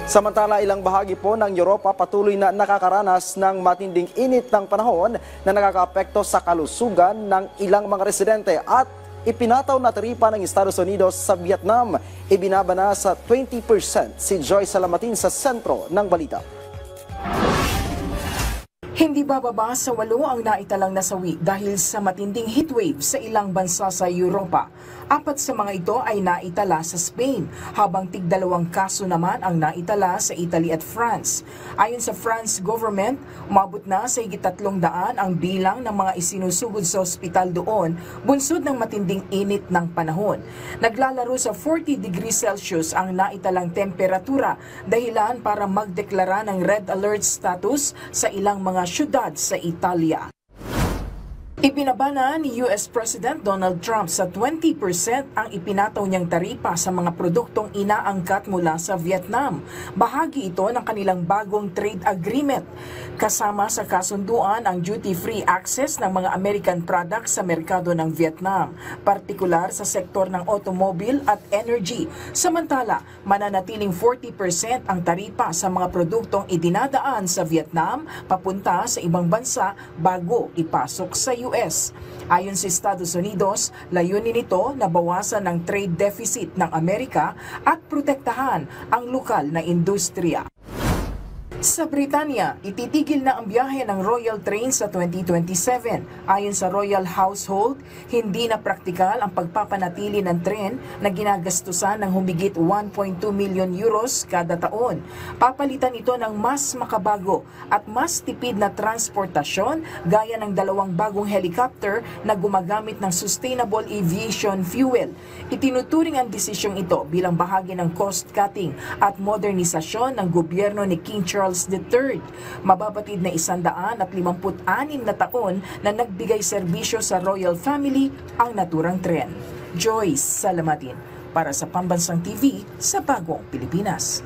Samantala, ilang bahagi po ng Europa patuloy na nakakaranas ng matinding init ng panahon na nakakaapekto sa kalusugan ng ilang mga residente at ipinataw na taripa ng Estados Unidos sa Vietnam. Ibinaba na sa 20%. Si Joy Salamatin sa sentro ng balita. Hindi bababa sa 8 ang naitalang nasawi dahil sa matinding heatwave sa ilang bansa sa Europa. 4 sa mga ito ay naitala sa Spain, habang tig-2 kaso naman ang naitala sa Italy at France. Ayon sa France government, umabot na sa higit 300 ang bilang ng mga isinusugod sa ospital doon, bunsod ng matinding init ng panahon. Naglalaro sa 40 degrees Celsius ang naitalang temperatura, dahilan para magdeklara ng red alert status sa ilang mga syudad sa Italia. Ibinaba na ni US President Donald Trump sa 20% ang ipinataw niyang taripa sa mga produktong inaangkat mula sa Vietnam. Bahagi ito ng kanilang bagong trade agreement. Kasama sa kasunduan ang duty-free access ng mga American products sa merkado ng Vietnam, partikular sa sektor ng automobile at energy. Samantala, mananatiling 40% ang taripa sa mga produktong idinadaan sa Vietnam papunta sa ibang bansa bago ipasok sa US. Ayon sa Estados Unidos, layunin nito na bawasan ng trade deficit ng Amerika at protektahan ang lokal na industriya. Sa Britanya, ititigil na ang biyahe ng Royal Train sa 2027. Ayon sa Royal Household, hindi na praktikal ang pagpapanatili ng tren na ginagastusan ng humigit 1.2 million euros kada taon. Papalitan ito ng mas makabago at mas tipid na transportasyon gaya ng 2 bagong helicopter na gumagamit ng sustainable aviation fuel. Itinuturing ang desisyong ito bilang bahagi ng cost-cutting at modernisasyon ng gobyerno ni King Charles III. Mababatid na 156 na taon na nagbigay serbisyo sa royal family ang naturang tren. Joyce Salamatin para sa Pambansang TV sa Bagong Pilipinas.